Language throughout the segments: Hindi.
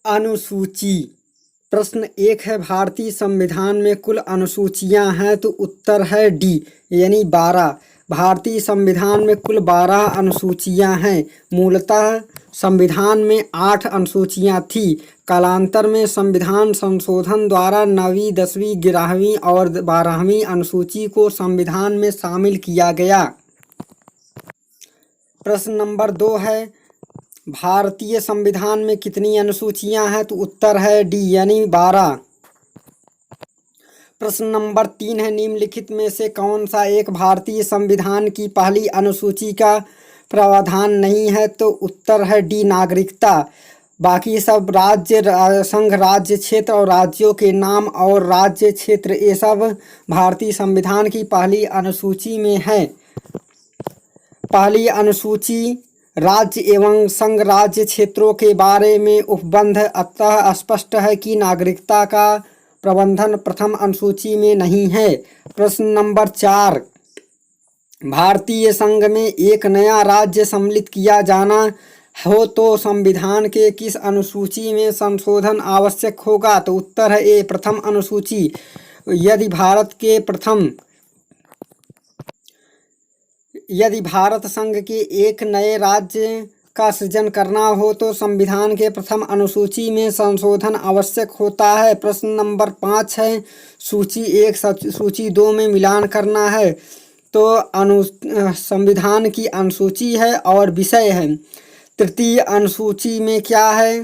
अनुसूची। प्रश्न 1 है, भारतीय संविधान में कुल अनुसूचियां हैं? तो उत्तर है डी यानी 12। भारतीय संविधान में कुल 12 अनुसूचियां हैं। मूलतः संविधान में 8 अनुसूचियां थीं। कालांतर में संविधान संशोधन द्वारा 9वीं, 10वीं, 11वीं और 12वीं अनुसूची को संविधान में शामिल किया गया। प्रश्न नंबर 2 है, भारतीय संविधान में कितनी अनुसूचियां हैं? तो उत्तर है डी यानी 12। प्रश्न नंबर 3 है, निम्नलिखित में से कौन सा एक भारतीय संविधान की पहली अनुसूची का प्रावधान नहीं है? तो उत्तर है डी नागरिकता। बाकी सब राज्य, संघ राज्य, क्षेत्र और राज्यों के नाम और राज्य क्षेत्र ये सब भारतीय संविधान की पहली अनुसूची में है। पहली अनुसूची राज्य एवं संघ राज्य क्षेत्रों के बारे में उपबंध, अतः स्पष्ट है कि नागरिकता का प्रबंधन प्रथम अनुसूची में नहीं है। प्रश्न नंबर 4, भारतीय संघ में एक नया राज्य सम्मिलित किया जाना हो तो संविधान के किस अनुसूची में संशोधन आवश्यक होगा? तो उत्तर है ए प्रथम अनुसूची। यदि भारत संघ के एक नए राज्य का सृजन करना हो तो संविधान के प्रथम अनुसूची में संशोधन आवश्यक होता है। प्रश्न नंबर 5 है, सूची 1 सूची 2 में मिलान करना है। तो संविधान की अनुसूची है और विषय है। तृतीय अनुसूची में क्या है,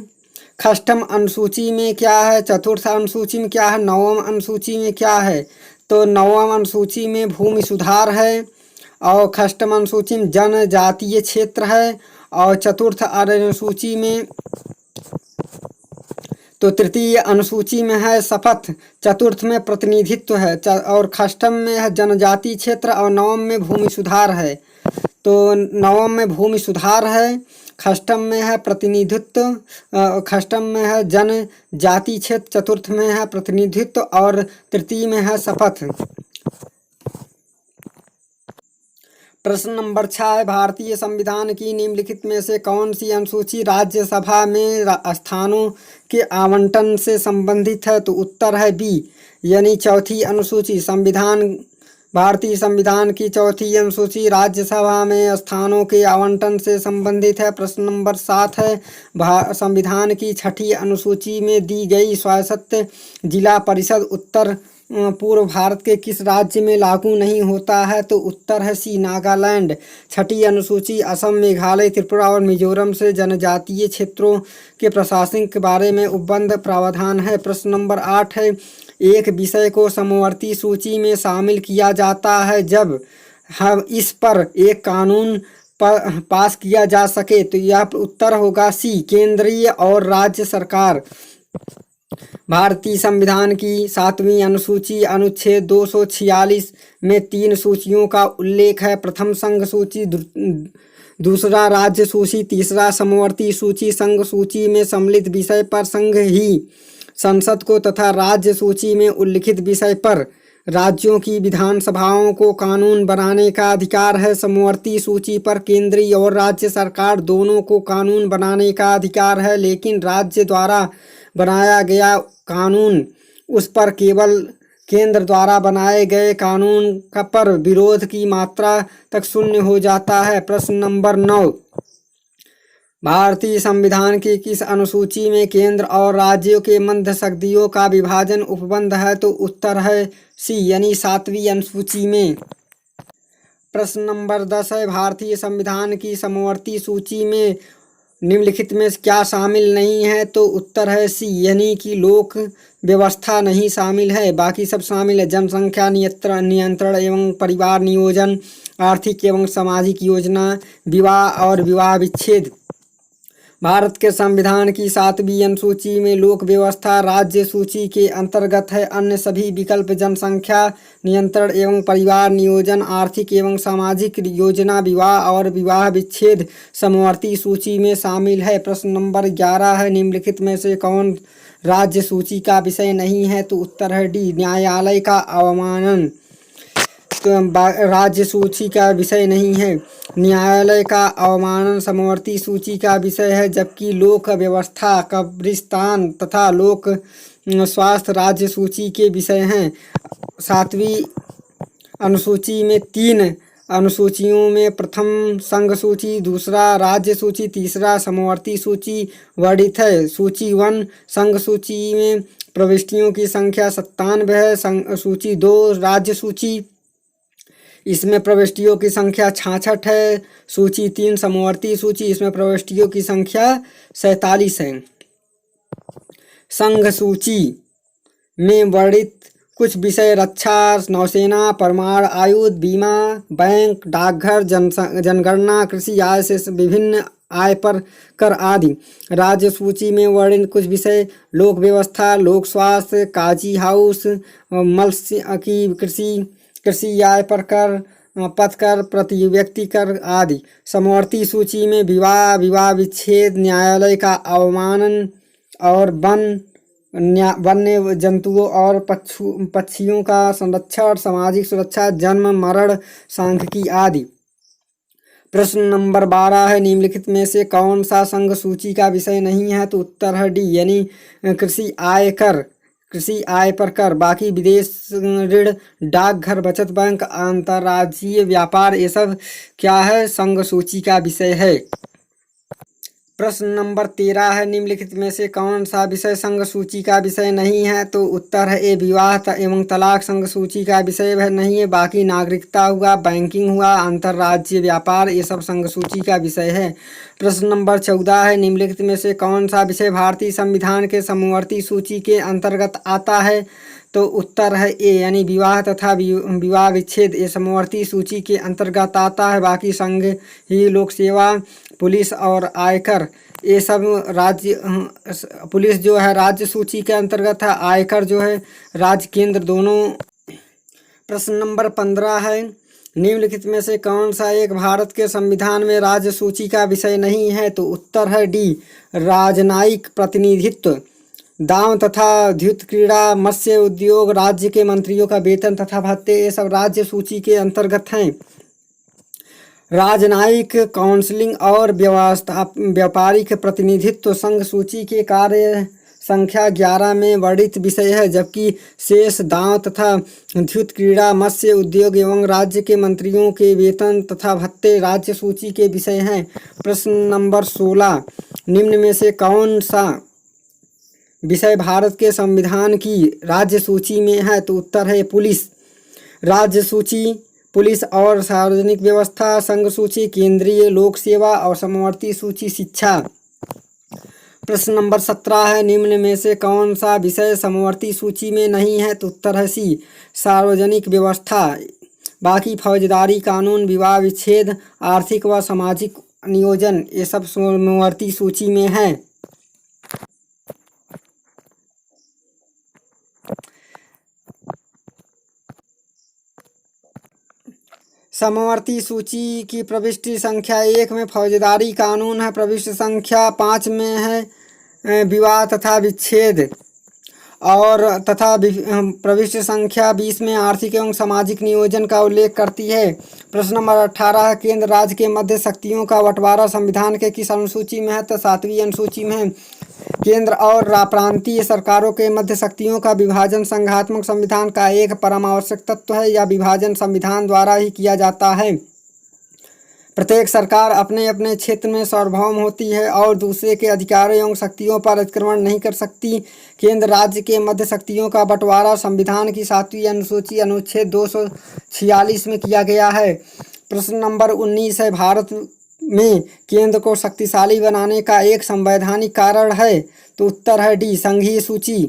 षष्ठम अनुसूची में क्या है, चतुर्थ अनुसूची में क्या है, नवम अनुसूची में क्या है? तो नवम अनुसूची में भूमि सुधार है और षष्ठम अनुसूची में जनजातीय क्षेत्र है और चतुर्थ अनुसूची में तो तृतीय अनुसूची में है शपथ, चतुर्थ में प्रतिनिधित्व है और षष्ठम में है जनजातीय क्षेत्र और नवम में भूमि सुधार है। तो नवम में भूमि सुधार है, षष्ठम में है प्रतिनिधित्व, षष्ठम में है जनजातीय क्षेत्र, चतुर्थ में है प्रतिनिधित्व और तृतीय में है शपथ। प्रश्न नंबर 6 है, भारतीय संविधान की निम्नलिखित में से कौन सी अनुसूची राज्यसभा में स्थानों के आवंटन से संबंधित है? तो उत्तर है बी यानी चौथी अनुसूची। भारतीय संविधान की चौथी अनुसूची राज्यसभा में स्थानों के आवंटन से संबंधित है। प्रश्न नंबर 7 है, संविधान की छठी अनुसूची में दी गई स्वायत्त जिला परिषद उत्तर पूर्व भारत के किस राज्य में लागू नहीं होता है? तो उत्तर है सी नागालैंड। छठी अनुसूची असम, मेघालय, त्रिपुरा और मिजोरम से जनजातीय क्षेत्रों के प्रशासन के बारे में उपबंध प्रावधान है। प्रश्न नंबर 8 है, एक विषय को समवर्ती सूची में शामिल किया जाता है जब इस पर एक कानून पास किया जा सके। तो यह उत्तर होगा सी केंद्रीय और राज्य सरकार। भारतीय संविधान की 7वीं अनुसूची अनुच्छेद 246 में 3 सूचियों का उल्लेख है। प्रथम संघ सूची, दूसरा राज्य सूची, तीसरा समवर्ती सूची। संघ सूची में सम्मिलित विषय पर संघ ही संसद को तथा राज्य सूची में उल्लिखित विषय पर राज्यों की विधानसभाओं को कानून बनाने का अधिकार है। समवर्ती सूची पर केंद्रीय और राज्य सरकार दोनों को कानून बनाने का अधिकार है, लेकिन राज्य द्वारा बनाया गया कानून उस पर केवल केंद्र द्वारा बनाए गए कानून पर विरोध की मात्रा तक शून्य हो जाता है। प्रश्न नंबर 9, भारतीय संविधान की किस अनुसूची में केंद्र और राज्यों के मध्य शक्तियों का विभाजन उपबंध है? तो उत्तर है सी यानी 7वीं अनुसूची में। प्रश्न नंबर 10 है, भारतीय संविधान की समवर्ती सूची में निम्नलिखित में क्या शामिल नहीं है? तो उत्तर है सी यानी कि लोक व्यवस्था नहीं शामिल है, बाकी सब शामिल है। जनसंख्या नियंत्रण एवं परिवार नियोजन, आर्थिक एवं सामाजिक योजना, विवाह और विवाह विच्छेद। भारत के संविधान की 7वीं अनुसूची में लोक व्यवस्था राज्य सूची के अंतर्गत है। अन्य सभी विकल्प जनसंख्या नियंत्रण एवं परिवार नियोजन, आर्थिक एवं सामाजिक योजना, विवाह और विवाह विच्छेद समवर्ती सूची में शामिल है। प्रश्न नंबर 11 है, निम्नलिखित में से कौन राज्य सूची का विषय नहीं है? तो उत्तर है डी न्यायालय का अवमानन। राज्य सूची का विषय नहीं है। न्यायालय का अवमानन समवर्ती सूची का विषय है, जबकि लोक व्यवस्था, कब्रिस्तान तथा लोक स्वास्थ्य राज्य सूची के विषय हैं। 7वीं अनुसूची में 3 अनुसूचियों में प्रथम संघ सूची, दूसरा राज्य सूची, तीसरा समवर्ती सूची वर्णित है। सूची 1 संघ सूची में प्रविष्टियों की संख्या 97 है। सूची 2 राज्य सूची, इसमें प्रविष्टियों की संख्या 66 है। सूची 3 समवर्ती सूची, इसमें प्रविष्टियों की संख्या 47 है। संघ सूची में वर्णित कुछ विषय रक्षा, नौसेना, परमाणु आयुध, बीमा, बैंक, डाकघर, जनगणना, कृषि आय से विभिन्न आय पर कर आदि। राज्य सूची में वर्णित कुछ विषय लोक व्यवस्था, लोक स्वास्थ्य, काजी हाउस, मत्स्य की कृषि आय पर कर, पथ कर, प्रति व्यक्ति कर आदि। समवर्ती सूची में विवाह, विवाह विच्छेद, न्यायालय का अवमानन और वन्य जंतुओं और पक्षियों का संरक्षण, सामाजिक सुरक्षा, जन्म मरण, सांख्यिकी आदि। प्रश्न नंबर 12 है, निम्नलिखित में से कौन सा संघ सूची का विषय नहीं है? तो उत्तर है डी, यानी कृषि आय पर कर। बाकी विदेश ऋण, डाकघर, बचत बैंक, अंतर्राज्यीय व्यापार, ये सब क्या है? संघ सूची का विषय है। प्रश्न नंबर 13 है, निम्नलिखित में से कौन सा विषय संघ सूची का विषय नहीं है? तो उत्तर है ए, विवाह एवं तलाक संघ सूची का विषय नहीं है। बाकी नागरिकता हुआ, बैंकिंग हुआ, अंतर्राज्यीय व्यापार, ये सब संघ सूची का विषय है। प्रश्न नंबर 14 है, निम्नलिखित में से कौन सा विषय भारतीय संविधान के समवर्ती सूची के अंतर्गत आता है? तो उत्तर है ए, यानी विवाह तथा विवाह विच्छेद, ये समवर्ती सूची के अंतर्गत आता है। बाकी संघ ही लोक सेवा, पुलिस और आयकर, ये सब राज्य, पुलिस जो है राज्य सूची के अंतर्गत है, आयकर जो है राज्य केंद्र दोनों। प्रश्न नंबर 15 है, निम्नलिखित में से कौन सा एक भारत के संविधान में राज्य सूची का विषय नहीं है? तो उत्तर है डी, राजनयिक प्रतिनिधित्व, दाव तथा द्युत क्रीड़ा, मत्स्य उद्योग, राज्य के मंत्रियों का वेतन तथा भत्ते, ये सब राज्य सूची के अंतर्गत हैं। राजनयिक, काउंसलिंग और व्यापारिक प्रतिनिधित्व संघ सूची के कार्य संख्या 11 में वर्णित विषय है, जबकि शेष दाव तथा द्युत क्रीड़ा, मत्स्य उद्योग एवं राज्य के मंत्रियों के वेतन तथा भत्ते राज्य सूची के विषय हैं। प्रश्न नंबर 16, निम्न में से कौन सा विषय भारत के संविधान की राज्य सूची में है? तो उत्तर है पुलिस राज्य सूची, पुलिस और सार्वजनिक व्यवस्था संघ सूची, केंद्रीय लोक सेवा और समवर्ती सूची शिक्षा। प्रश्न नंबर 17 है, निम्न में से कौन सा विषय समवर्ती सूची में नहीं है? तो उत्तर है सी, सार्वजनिक व्यवस्था। बाकी फौजदारी कानून, विवाह विच्छेद, आर्थिक व सामाजिक नियोजन, ये सब समवर्ती सूची में है। समवर्ती सूची की प्रविष्टि संख्या 1 में फौजदारी कानून है, प्रविष्टि संख्या 5 में है विवाह तथा विच्छेद, और तथा प्रविष्टि संख्या 20 में आर्थिक एवं सामाजिक नियोजन का उल्लेख करती है। प्रश्न नंबर 18, केंद्र राज्य के मध्य शक्तियों का बंटवारा संविधान के किस अनुसूची में है? तो 7वीं अनुसूची में। केंद्र और प्रांतीय सरकारों के मध्य शक्तियों का विभाजन संघात्मक संविधान का एक परम आवश्यक तत्व है। यह विभाजन संविधान द्वारा ही किया जाता है। प्रत्येक सरकार अपने अपने क्षेत्र में सार्वभौम होती है और दूसरे के अधिकारों एवं शक्तियों पर अतिक्रमण नहीं कर सकती। केंद्र राज्य के मध्य शक्तियों का बंटवारा संविधान की 7वीं अनुसूची अनुच्छेद 246 में किया गया है। प्रश्न नंबर 19 है, भारत में केंद्र को शक्तिशाली बनाने का एक संवैधानिक कारण है? तो उत्तर है डी, संघीय सूची।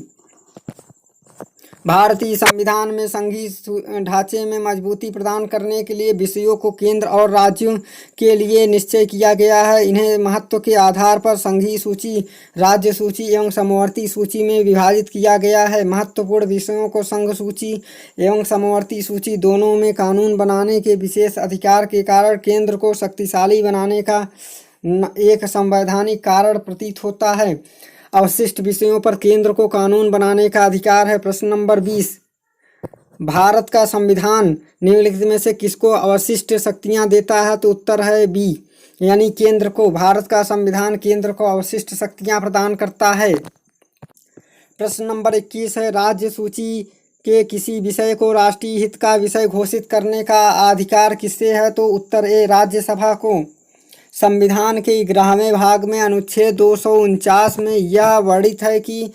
भारतीय संविधान में संघीय ढांचे में मजबूती प्रदान करने के लिए विषयों को केंद्र और राज्यों के लिए निश्चय किया गया है। इन्हें महत्व के आधार पर संघीय सूची, राज्य सूची एवं समवर्ती सूची में विभाजित किया गया है। महत्वपूर्ण विषयों को संघ सूची एवं समवर्ती सूची दोनों में कानून बनाने के विशेष अधिकार के कारण केंद्र को शक्तिशाली बनाने का एक संवैधानिक कारण प्रतीत होता है। अवशिष्ट विषयों पर केंद्र को कानून बनाने का अधिकार है। प्रश्न नंबर 20, भारत का संविधान निम्नलिखित में से किसको अवशिष्ट शक्तियां देता है? तो उत्तर है बी, यानी केंद्र को। भारत का संविधान केंद्र को अवशिष्ट शक्तियां प्रदान करता है। प्रश्न नंबर 21 है, राज्य सूची के किसी विषय को राष्ट्रीय हित का विषय घोषित करने का अधिकार किससे है? तो उत्तर ए, राज्यसभा को। संविधान के 11वें भाग में अनुच्छेद 249 में यह वर्णित है कि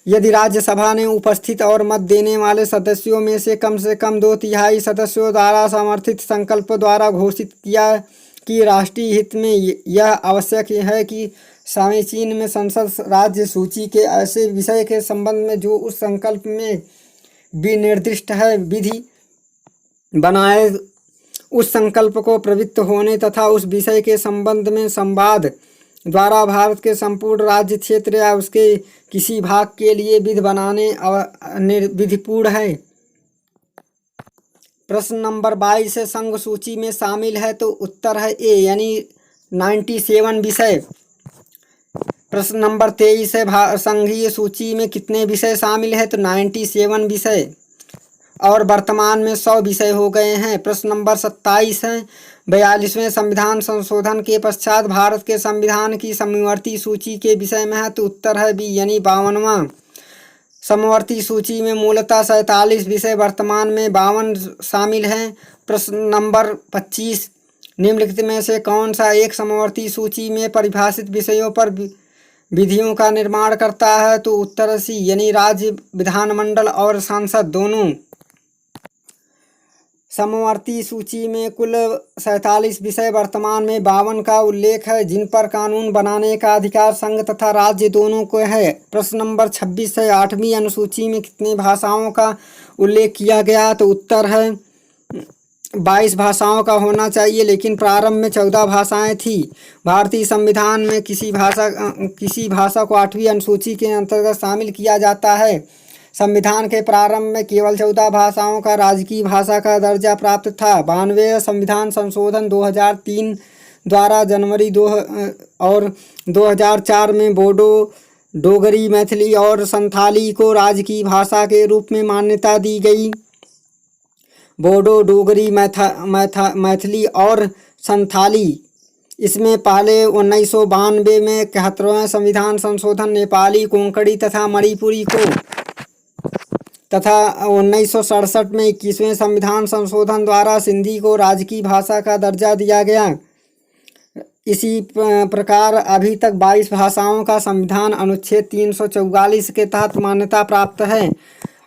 यदि राज्यसभा ने उपस्थित और मत देने वाले सदस्यों में से कम 2/3 सदस्यों द्वारा समर्थित संकल्प द्वारा घोषित किया कि राष्ट्रीय हित में यह आवश्यक है कि समीचीन में संसद राज्य सूची के ऐसे विषय के संबंध में जो उस संकल्प में विनिर्दिष्ट है विधि बनाए, उस संकल्प को प्रवृत्त होने तथा उस विषय के संबंध में संवाद द्वारा भारत के संपूर्ण राज्य क्षेत्र या उसके किसी भाग के लिए विधि बनाने विधिपूर्ण है। प्रश्न नंबर 22 है, संघ सूची में शामिल है? तो उत्तर है ए, यानी 97 विषय। प्रश्न नंबर 23 है, संघीय सूची में कितने विषय शामिल है? तो 97 विषय, और वर्तमान में 100 विषय हो गए हैं। प्रश्न नंबर 27 है, 42वें संविधान संशोधन के पश्चात भारत के संविधान की समवर्ती सूची के विषय में है? तो उत्तर है बी, यानी 52वां। समवर्ती सूची में मूलतः 47 विषय, वर्तमान में 52 शामिल हैं। प्रश्न नंबर 25, निम्नलिखित में से कौन सा एक समवर्ती सूची में परिभाषित विषयों पर विधियों का निर्माण करता है? तो उत्तर सी, यानी राज्य विधानमंडल और संसद दोनों। समवर्ती सूची में कुल 47 विषय, वर्तमान में 52 का उल्लेख है, जिन पर कानून बनाने का अधिकार संघ तथा राज्य दोनों को है। प्रश्न नंबर 26 है, 8वीं अनुसूची में कितनी भाषाओं का उल्लेख किया गया? तो उत्तर है 22 भाषाओं का होना चाहिए, लेकिन प्रारंभ में 14 भाषाएं थी। भारतीय संविधान में किसी भाषा को 8वीं अनुसूची के अंतर्गत शामिल किया जाता है। संविधान के प्रारंभ में केवल 14 भाषाओं का राजकीय भाषा का दर्जा प्राप्त था। 92वें संविधान संशोधन 2003 द्वारा जनवरी 2 और 2004 में बोडो, डोगरी, मैथिली और संथाली को राजकीय भाषा के रूप में मान्यता दी गई। बोडो, डोगरी, मैथिली और संथाली, इसमें पहले 1992 में 71वें संविधान संशोधन नेपाली, कोंकणी तथा मणिपुरी को तथा 1967 में 21वें संविधान संशोधन द्वारा सिंधी को राजकीय भाषा का दर्जा दिया गया। इसी प्रकार अभी तक 22 भाषाओं का संविधान अनुच्छेद 344 के तहत मान्यता प्राप्त है।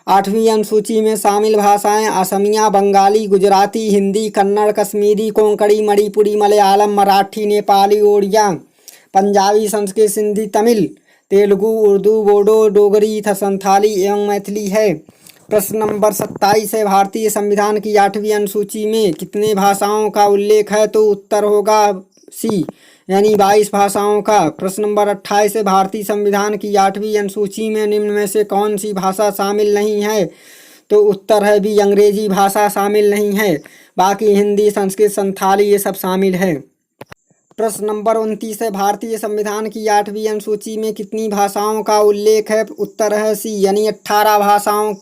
8वीं अनुसूची में शामिल भाषाएं असमिया, बंगाली, गुजराती, हिंदी, कन्नड़, कश्मीरी, कोंकणी, मणिपुरी, मलयालम, मराठी, नेपाली, ओडिया, पंजाबी, संस्कृत, सिंधी, तमिल, तेलुगु, उर्दू, बोडो, डोगरी, संथाली एवं मैथिली है। प्रश्न नंबर 27 है, भारतीय संविधान की 8वीं अनुसूची में कितने भाषाओं का उल्लेख है? तो उत्तर होगा सी, यानी 22 भाषाओं का। प्रश्न नंबर 28 है, भारतीय संविधान की 8वीं अनुसूची में निम्न में से कौन सी भाषा शामिल नहीं है? तो उत्तर है बी, अंग्रेजी भाषा शामिल नहीं है, बाकी हिंदी, संस्कृत, संथाली ये सब शामिल है। प्रश्न नंबर 29 है, भारतीय संविधान की 8वीं अनुसूची में कितनी भाषाओं का उल्लेख है? उत्तर है सी, यानी 18 भाषाओं।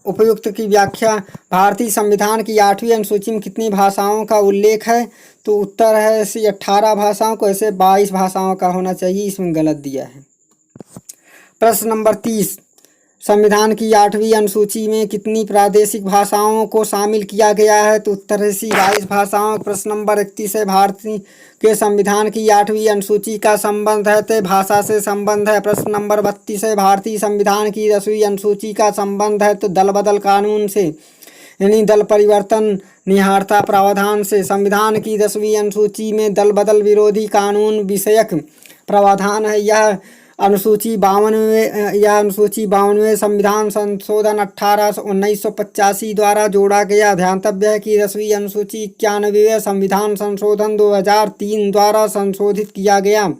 उपयुक्त की व्याख्या, भारतीय संविधान की 8वीं अनुसूची में कितनी भाषाओं का उल्लेख है? तो उत्तर है सी, 18 भाषाओं को, ऐसे 22 भाषाओं का होना चाहिए, इसमें गलत दिया है। प्रश्न नंबर 30, संविधान की 8वीं अनुसूची में कितनी प्रादेशिक भाषाओं को शामिल किया गया है? तो उत्तर है सी, 22 भाषाओं। प्रश्न नंबर 31 है, भारतीय के संविधान की 8वीं अनुसूची का संबंध है? तो भाषा से संबंध है। प्रश्न नंबर 32 है, भारतीय संविधान की 10वीं अनुसूची का संबंध है? तो दल बदल कानून से, यानी दल परिवर्तन निहारता प्रावधान से। संविधान की 10वीं अनुसूची में दल बदल विरोधी कानून विषयक प्रावधान है। यह अनुसूची 52वें संविधान संशोधन 1985 द्वारा जोड़ा गया। ध्यातव्य है कि 10वीं अनुसूची 91वें संविधान संशोधन 2003 द्वारा संशोधित किया गया।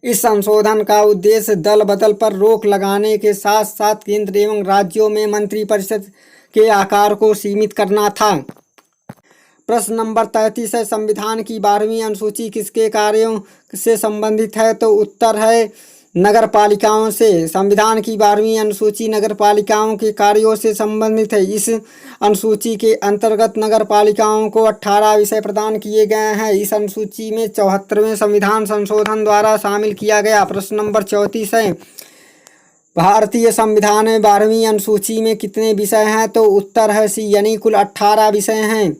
इस संशोधन का उद्देश्य दल बदल पर रोक लगाने के साथ साथ केंद्र एवं राज्यों में मंत्रिपरिषद के आकार को सीमित करना था। प्रश्न नंबर 33 है, संविधान की 12वीं अनुसूची किसके कार्यों से संबंधित है? तो उत्तर है नगर पालिकाओं से। संविधान की 12वीं अनुसूची नगर पालिकाओं के कार्यों से संबंधित है। इस अनुसूची के अंतर्गत नगर पालिकाओं को 18 विषय प्रदान किए गए हैं। इस अनुसूची में 74वें संविधान संशोधन द्वारा शामिल किया गया। प्रश्न नंबर 34 है, भारतीय संविधान में 12वीं अनुसूची में कितने विषय हैं? तो उत्तर है सी, यानी कुल 18 विषय हैं।